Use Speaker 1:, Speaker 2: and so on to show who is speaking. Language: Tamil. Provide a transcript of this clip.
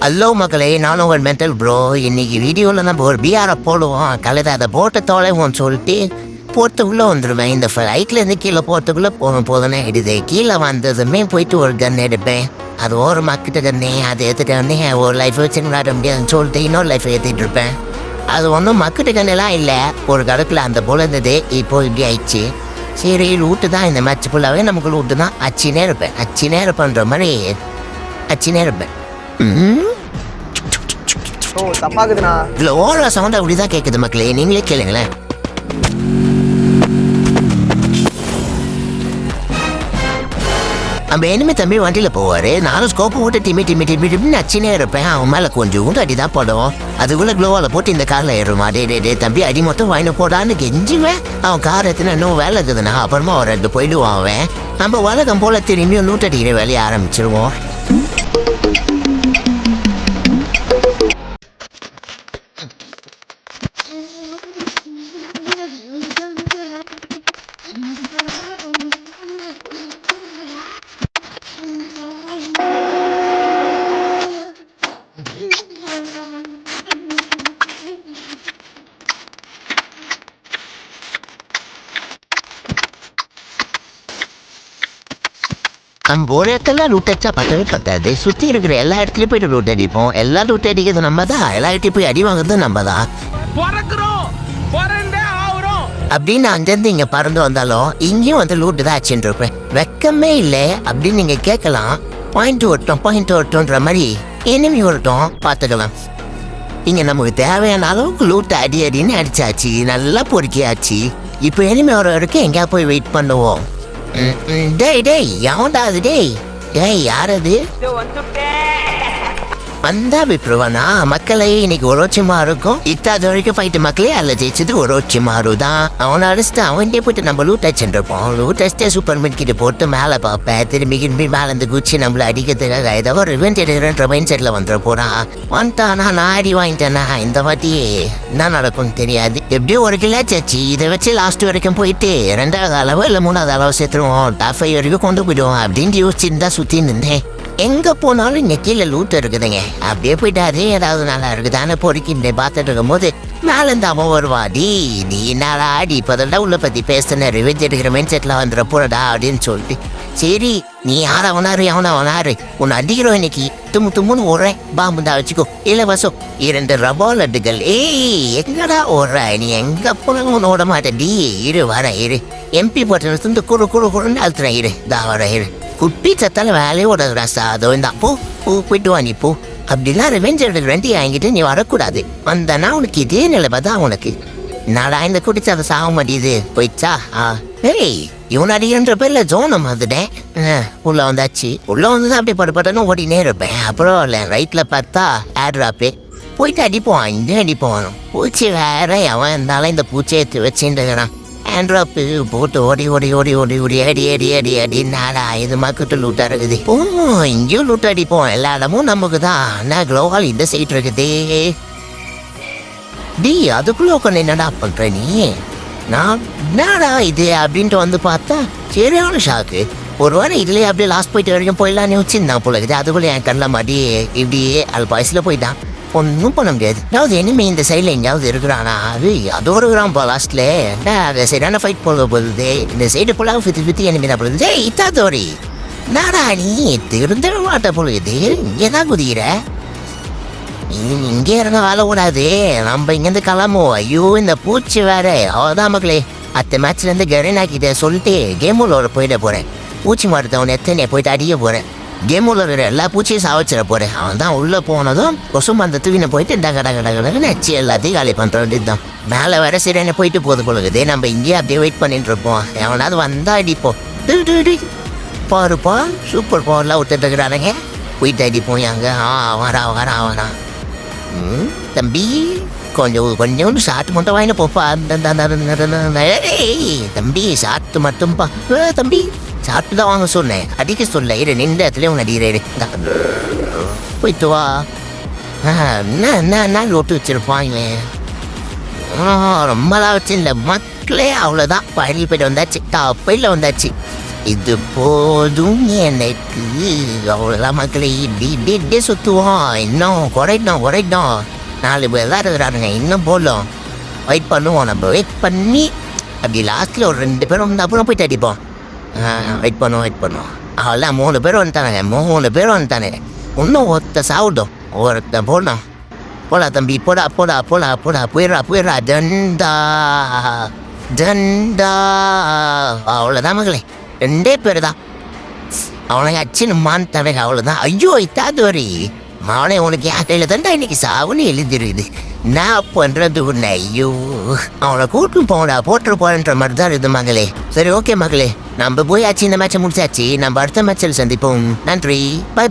Speaker 1: ஹலோ மக்களே, நானும் ஒரு மென்டல் ப்ரோ. இன்னைக்கு வீடியோவில் நம்ம ஒரு பிஆரை போடுவோம். கலதை அதை போட்ட தொலைவோம்னு சொல்லிட்டு போகிறதுக்குள்ளே வந்துடுவேன். இந்த ஃப்ளைட்லேருந்து கீழே போகிறதுக்குள்ளே போதும்னே எடுது. கீழே வந்ததுமே போயிட்டு ஒரு கன் எடுப்பேன். அது ஒரு மக்கிட்ட கண்ணே, அதை எடுத்துகிட்டு வந்து ஒரு லைஃப் வச்சு விளையாட முடியாதுன்னு சொல்லிட்டு இன்னொரு லைஃப் ஏற்றிட்டு இருப்பேன். அது ஒன்றும் மக்கிட்ட கண்ணெல்லாம் இல்லை, ஒரு கடப்பில் அந்த போல் இருந்தது. இப்போ இப்படி ஆயிடுச்சு. சரி, லூட்டு தான் இந்த மேட்ச் ஃபுல்லாகவே நமக்கு லூட்டு தான். அச்சினே இருப்பேன்ற மாதிரி அச்சினே இருப்பேன்.
Speaker 2: தப்பாக்குதுண்ணா.
Speaker 1: இதுல ஓடுற சவுண்ட் அப்படிதான் கேக்குது மக்களே, நீங்களே கேளுங்களேன். நம்ம இனிமே தம்பி வண்டியில போவாரு. நானும் ஸ்கோப்பை போட்டு டிமி நச்சினே இருப்பேன். அவன் மேல கொஞ்சம் அடிதான் போடும். அதுக்குள்ள க்ளோவால போட்டு இந்த கார்ல ஏறுமா. டே தம்பி, அடி மொத்தம் வாங்கிட்டு போடான்னு கெஞ்சுவேன். அவன் கார் எத்தனை இன்னும் வேலை இருக்குதுன்னா அப்புறமா ஒரு ரெண்டு போயிடுவான் அவன். நம்ம வழக்கம் போல திரும்பியும் நூற்றடிக்கிற வேலையை ஆரம்பிச்சிருவோம். நம்ம ஒரு இடத்துல ரூட் அடிச்சா பக்கவே பத்தாது. சுற்றி இருக்கிற எல்லா இடத்துலையும் போய்ட்டு ரூட் அடிப்போம். எல்லா ரூட் அடிக்கிறது நம்ம தான், எல்லா இடத்தையும் போய் அடி வாங்குறது நம்ம தான். அப்படின்னு அங்கேருந்து இங்கே பறந்து வந்தாலும் இங்கேயும் வந்து லூட்டு தான் ஆச்சுன்னு இருப்பேன். வெக்கமே இல்லை அப்படின்னு நீங்கள் கேட்கலாம். பாயிண்ட் ஓட்டோன்ற மாதிரி எனிமி ஓட்டம் பார்த்துக்கலாம். இங்கே நமக்கு தேவையான அளவுக்கு லூட்டு அடின்னு அடிச்சாச்சு, நல்லா பொறுக்கியாச்சு. இப்போ எனிமி வர வரைக்கும் எங்கேயா போய் வெயிட் பண்ணுவோம். டேய் எவன்டா அது? டேய் யார் அது? வந்தா விட்டுருவானா? மக்களை இன்னைக்கு ஒரோச்சிமா இருக்கும். இத்தாது வரைக்கும் ஃபைட்டு மக்களே, அதில் ஜெயிச்சது ஒரோச்சிமாரு தான். அவனை அடிச்சுட்டு அவன்கிட்டே போயிட்டு நம்ம லூட் அடிச்சுட்டு இருப்போம். லூட் அடிச்சுட்டு சூப்பர் மிட் கிட்ட போட்டு மேலே பார்ப்பேன். திரும்பி மேலே இருந்து குச்சி நம்மளை அடிக்கிறதுக்காக ஏதோ ஒரு ரிவெஞ்ச் எடுக்கிறன்ற மைண்ட் செட்டில் வந்துட போகிறான். வந்துட்டானா, நான் அடி வாங்கிட்டேனா இந்த வாட்டி என்ன நடக்கும்னு தெரியாது. எப்படியும் ஒரு கிளாச் ஆச்சு. இதை வச்சு லாஸ்ட் வரைக்கும் போயிட்டு 2வது அளவு இல்லை 3வது அளவு சேர்த்துருவோம். டாப் 5 வரைக்கும் கொண்டு போயிடுவோம் அப்படின்னு யோசிச்சுட்டு தான் சுற்றி இருந்தேன். எங்கே போனாலும் இங்கே கீழே லூட்டு இருக்குதுங்க. அப்படியே போயிட்டு அதே ஏதாவது நல்லா இருக்குதானே பொறுக்கிட்டு பார்த்துட்டு இருக்கும்போது மேலேருந்து அவன் வருவாடி. நீ என்னடா அடி இப்போதான் உள்ள பற்றி பேசுன ரிவெஞ்ச் எடுக்கிற மைண்ட் செட்டில் வந்துட போறடா அப்படின்னு சொல்லிட்டு, சரி நீ யார் அவனாரு உன்னை அடிக்கிறோம் இன்னைக்கு தும்முன்னு ஓடுறேன். பாம்பு தான் வச்சுக்கோ, இலவசம் 2 ரபால் லட்டுகள். எங்கடா ஓடுற நீ? எங்கே போனாலும் ஒன்று ஓட மாட்டேன்டி. இரு எம்பி பட்டனை வந்து குறுன்னு அழுத்துறேன். வர குப்பி சத்தால வேலையை ஓடுறா சாதோ. இந்த பூ போயிட்டு வா நீ போ. அப்படிலாம் ரிவெஞ்ச் எடுத்து வண்டி வாங்கிட்டு நீ வரக்கூடாது. வந்தனா உனக்கு இதே நிலைமை தான் உனக்கு. நாடா இந்த குடிச்சு அதை சாக மாட்டேது போயிடுச்சா? இவன் அடிக்கின்ற பேர்ல ஜோனம் வந்துட்டேன். உள்ள வந்தாச்சு. உள்ள வந்து அப்படியே படுன்னு ஓடினே இருப்பேன். அப்புறம் ரைட்ல பார்த்தா ஏர்ட்ராப்பே போயிட்டு அடிப்போம். இங்கே அடிப்போம். பூச்சி வேற எவன் இருந்தாலும் இந்த பூச்சியை எடுத்து வச்சுருக்கிறான். ஆண்ட்ராப்பு போட்டு ஓடி அடி நாடா இது மக்கட்டு லூட்டா இருக்குது. இங்கேயும் லூட் அடிப்போம். எல்லா இடமும் நமக்கு தான். நான் க்ளோவால் இந்த சைட் இருக்குதே. அதுக்குள்ள உட்காந்து என்னடா பண்ற நீ? நான் என்னடா இது அப்படின்ட்டு வந்து பார்த்தா சரியான ஷாக்கு. ஒரு வாரம் இதுலயே அப்படியே லாஸ்ட் போயிட்டு வரைக்கும் போயிடலான்னு வச்சுருந்தான் போல இருக்குது. அதுக்குள்ளே என் கண்ணில் மாட்டி இப்படியே பாய்ஸில் போயிட்டான். ஒன்றும் பண்ண முடியாது. அதாவது இனிமே இந்த சைடில் எங்கேயாவது இருக்கிறானா? அதோட இருக்கிறான் லாஸ்ட்ல. அது சரியான ஃபைட் போக போகுது. இந்த சைடு போல சுற்றி எனிமே தான் போகுது. இத்தாதோரி நாடா நீ திருந்த மாட்ட போகுது. இங்கே தான் குதிக்கிற. இங்கே இருந்த வேலை கூடாது. நம்ம இங்கேருந்து கிளம்புவோம். ஐயோ இந்த பூச்சி வேற. அவதான் மக்களே, அத்த மேட்ச்லேருந்து கரீனாக்கிட்ட சொல்லிட்டு கேம் உள்ள போயிட போகிறேன். பூச்சி மரத்தவனை எத்தனை போயிட்டு அடிக்க போகிறேன். கேம் உள்ள இருக்கிற எல்லா பூச்சியும் சாவச்சிட போகிறேன். அவன் தான் உள்ளே போனதும் கொசும் அந்த தூவினை போயிட்டு கடகடன்னு அச்சு எல்லாத்தையும் காலி பண்ணுற வேண்டியது தான். மேலே வர சரியான போயிட்டு போது பொழுது நம்ம இங்கேயே அப்படியே வெயிட் பண்ணிட்டு இருப்போம். எவனாவது வந்தா அடிப்போம். பாருப்பா சூப்பர் பவர்லாம் விட்டுட்டு இருக்கிறானுங்க. போயிட்டு அடிப்போம். அங்கே வரான் தம்பி. கொஞ்சம் ஷார்ட் மட்டும் வாங்கிட்டு போப்பா. தம்பி ஷார்ட் மட்டும்பா. தம்பி சாப்பிட்டு தான் வாங்க சொன்னேன், அடிக்க சொல்ல. நின்ற இடத்துல உன் அடிக்கிறேன். போயிட்டு வா. என்ன லோட்டு வச்சிருப்பான் இவன்? ரொம்பலாம் வச்சு இல்லை மக்களே. அவ்வளோதான், பழனி போயிட்டு வந்தாச்சு. டாப்பையில் வந்தாச்சு. இது போதும் எனக்கு. அவ்வளோதான் மக்களே. இப்படி சுற்றுவோம். இன்னும் குறைக்கணும். 4 பேர் தான் இருக்கிறாருங்க. இன்னும் போடலாம். வெயிட் பண்ணுவோம். நம்ம வெயிட் பண்ணி அப்படி லாஸ்ட்டில் ஒரு 2 பேரும் வந்து அப்புறம் போயிட்டு அடிப்போம். வெயிட் பண்ணுவோம். அவ்வளோதான் 3 பேர் வந்துட்டானுங்க. இன்னும் ஒருத்த சாப்பிடும். ஒருத்தன் போடணும். போடா தம்பி, போடா. போயிடுறா. ஜண்டா. அவ்வளோதான் மகளே. 2 பேர் தான். அவனை அச்சின்னு மான்ட்டாவே. அவ்வளோதான். ஐயோ இத்தாதுவரி அவனே உனக்கு யாக்கையில் தண்டா இன்னைக்கு சாவுன்னு எழுதிருக்குது. நான் பண்ணுறது ஒன்று. ஐயோ அவனை கூட்டு போட்டு போன்ற மாதிரி தான் இருக்குது மகளே. சரி ஓகே மகளே, நம்ம போயாச்சு. இந்த மேட்சை முடிச்சாச்சு. நம்ம அடுத்த மேட்சில் சந்திப்போம். நன்றி. பை.